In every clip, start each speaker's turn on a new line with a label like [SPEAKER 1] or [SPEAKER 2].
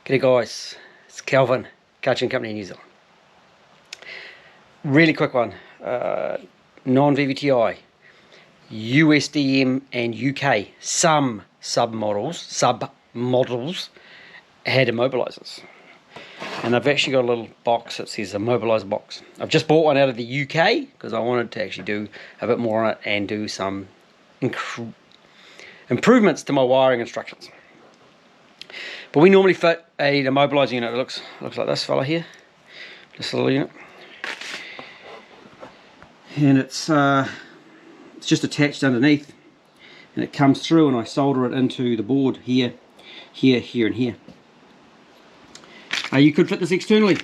[SPEAKER 1] G'day guys, it's Calvin, Coaching Company New Zealand. Really quick one, non-VVTI, USDM and UK, some sub-models had immobilizers. And I've actually got a little box that says immobilizer box. I've just bought one out of the UK because I wanted to actually do a bit more on it and do some improvements to my wiring instructions. But we normally fit an immobilizer unit. It looks like this fella here, this little unit, and it's just attached underneath, and it comes through, and I solder it into the board here, here, here, and here. You could fit this externally.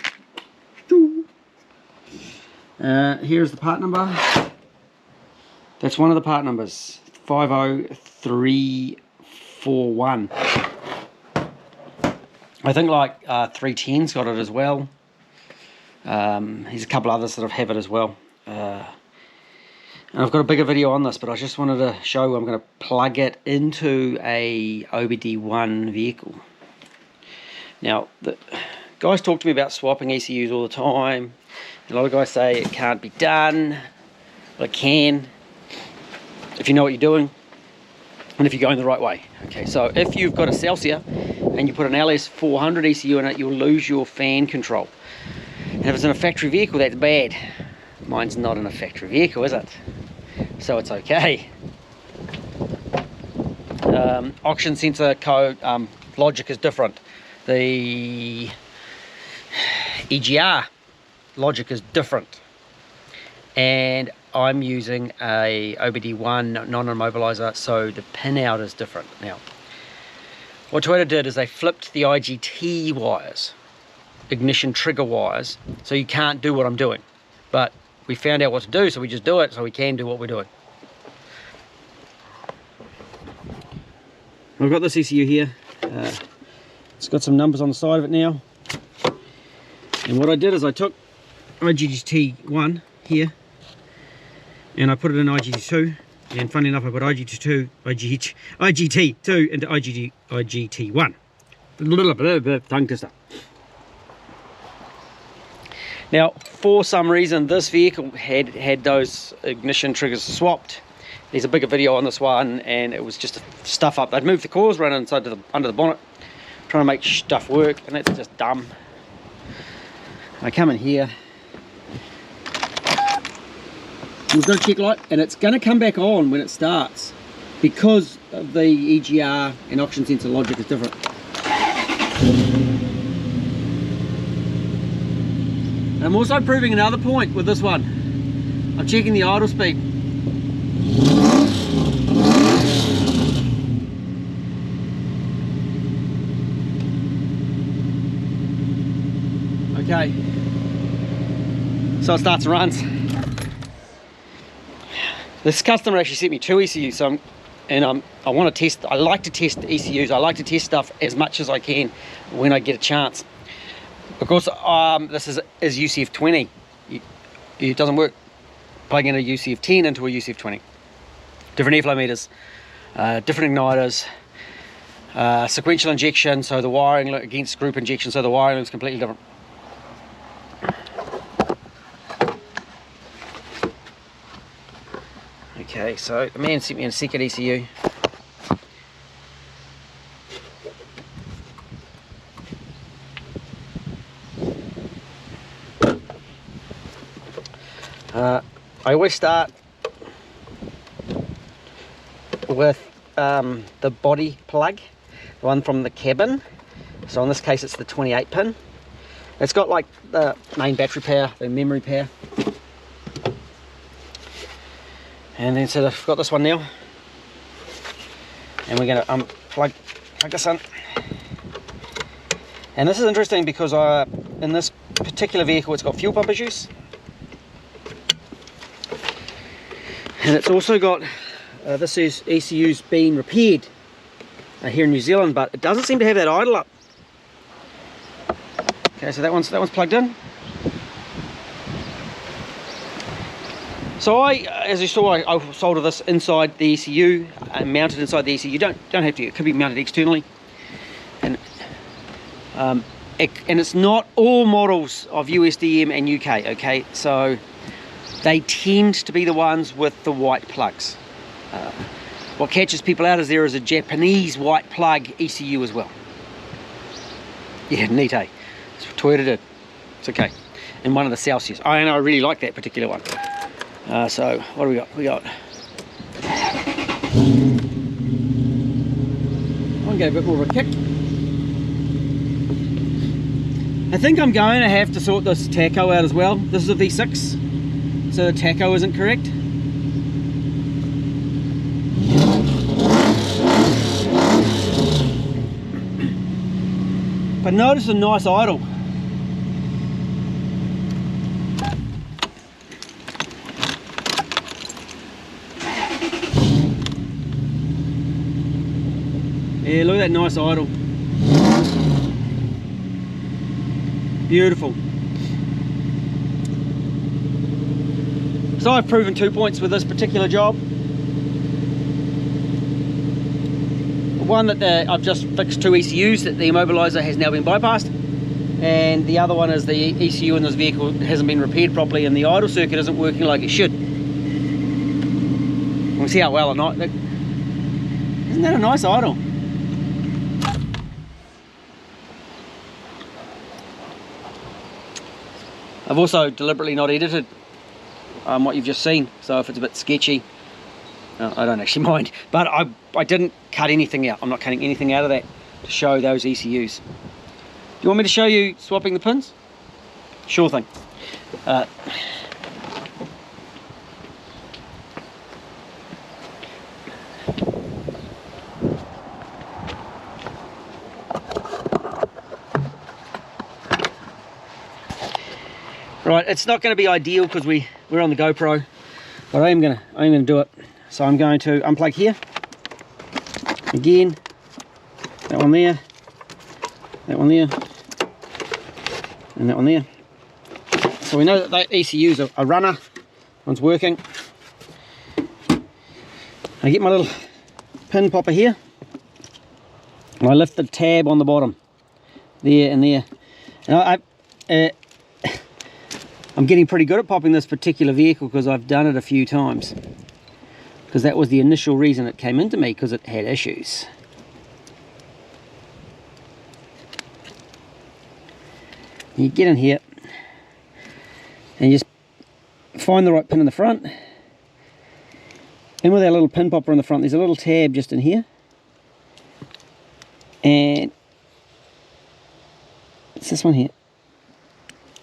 [SPEAKER 1] Here's the part number. That's one of the part numbers, 50341. I think like 310's got it as well. There's a couple others that have it as well. And I've got a bigger video on this, but I just wanted to show I'm going to plug it into a OBD1 vehicle. Now, the guys talk to me about swapping ECUs all the time. A lot of guys say it can't be done, but it can if you know what you're doing and if you're going the right way. Okay, so if you've got a Celsius and you put an LS400 ECU in it, you'll lose your fan control. And if it's in a factory vehicle, that's bad. Mine's not in a factory vehicle, is it? So it's okay. Oxygen sensor code logic is different. The EGR logic is different. And I'm using a OBD1 non-immobilizer, so the pinout is different. Now, what Toyota did is they flipped the IGT wires, ignition trigger wires, so you can't do what I'm doing. But we found out what to do, so we just do it, so we can do what we're doing. I've got this ECU here. It's got some numbers on the side of it now. And what I did is I took IGT1 here, and I put it in IGT2, and funny enough I put IGT2 into IGT1. A little bit of tongue twister. Now, for some reason, this vehicle had those ignition triggers swapped. There's a bigger video on this one, and it was just stuff up. They'd moved the cores around inside under the bonnet, trying to make stuff work, and it's just dumb. I come in here. We've got a check light, and it's going to come back on when it starts because of the EGR and oxygen sensor logic is different. And I'm also proving another point with this one. I'm checking the idle speed. Okay, so it starts and runs. This customer actually sent me 2 ECUs, so I want to test. I like to test ECUs. I like to test stuff as much as I can when I get a chance. Of course, this is UCF20. It doesn't work plugging a UCF10 into a UCF20. Different airflow meters, different igniters, sequential injection, so the wiring against group injection, so the wiring is completely different. Okay, so the man sent me a second ECU. I always start with the body plug, the one from the cabin. So in this case it's the 28 pin. It's got like the main battery power, the memory power. And then so I've got this one now, and we're going to plug this in. And this is interesting because in this particular vehicle it's got fuel pump issues, and it's also got this is ECU's been repaired here in New Zealand, but it doesn't seem to have that idle up. Okay, so that one's plugged in. So as you saw, I soldered this inside the ECU, mounted inside the ECU. You don't have to. It could be mounted externally. And And it's not all models of USDM and UK, okay? So they tend to be the ones with the white plugs. What catches people out is there is a Japanese white plug ECU as well. Yeah, neat, eh? It's what Toyota did. It's okay. And one of the Celsius. I really like that particular one. So what do we got? We got. I'll get a bit more of a kick. I think I'm going to have to sort this tacho out as well. This is a V6, so the tacho isn't correct. But notice a nice idle. Yeah, look at that nice idle. Beautiful. So I've proven 2 points with this particular job. One that I've just fixed 2 ECUs, that the immobiliser has now been bypassed, and the other one is the ECU in this vehicle hasn't been repaired properly and the idle circuit isn't working like it should. We'll see how well or not. Isn't that a nice idle? I've also deliberately not edited what you've just seen, so if it's a bit sketchy, I don't actually mind. But I didn't cut anything out. I'm not cutting anything out of that to show those ECUs. Do you want me to show you swapping the pins? Sure thing. Right, it's not going to be ideal because we're on the GoPro, but I'm gonna do it. So I'm going to unplug here again, that one there, and that one there. So we know that ECU's a runner, one's working. I get my little pin popper here, and I lift the tab on the bottom, there and there. And I'm getting pretty good at popping this particular vehicle because I've done it a few times. Because that was the initial reason it came into me, because it had issues. You get in here and you just find the right pin in the front. And with our little pin popper in the front, there's a little tab just in here. And it's this one here.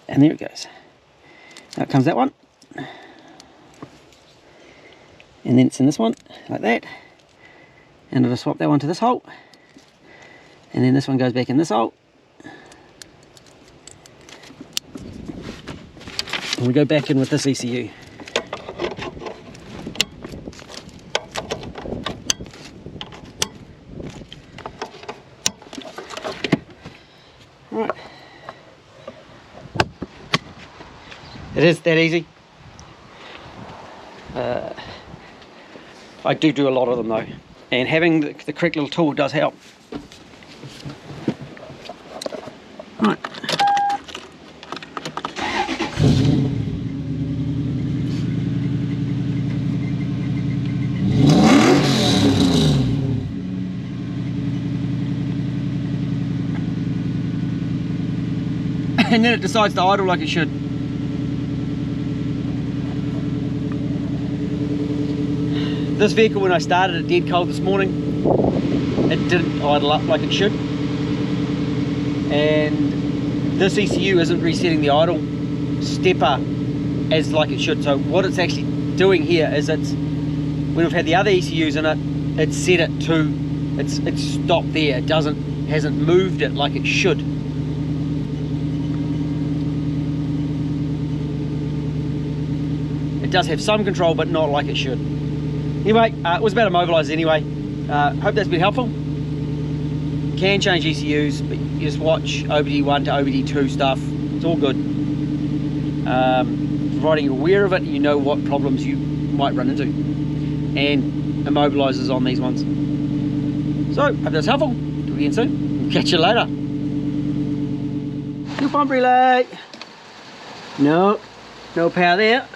[SPEAKER 1] And there it goes. Out comes that one, and then it's in this one, like that, and I'll just swap that one to this hole, and then this one goes back in this hole, and we go back in with this ECU. Right. It is that easy. I do a lot of them though, and having the correct little tool does help. Right. And then it decides to idle like it should. This vehicle, when I started it dead cold this morning, it didn't idle up like it should. And this ECU isn't resetting the idle stepper as like it should. So what it's actually doing here is when we've had the other ECUs in it, it's set it to, it's stopped there. It hasn't moved it like it should. It does have some control, but not like it should. Anyway, it was about immobilisers anyway. Hope that's been helpful. Can change ECUs, but you just watch OBD 1 to OBD 2 stuff. It's all good. Providing you're aware of it, you know what problems you might run into. And immobilisers on these ones. So, hope that's helpful. Do it again soon. Catch you later. Fuel pump relay. No, no power there.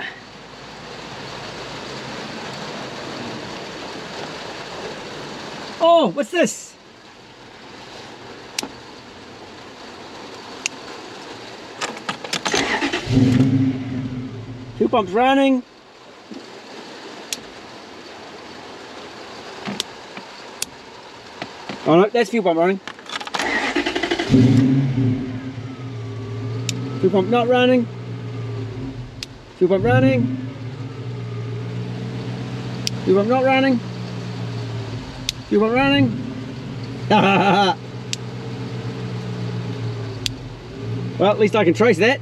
[SPEAKER 1] Oh, what's this? Fuel pump's running. Oh no, that's fuel pump running. Fuel pump not running. Fuel pump running. Fuel pump not running. Fuel pump running. Well, at least I can trace that.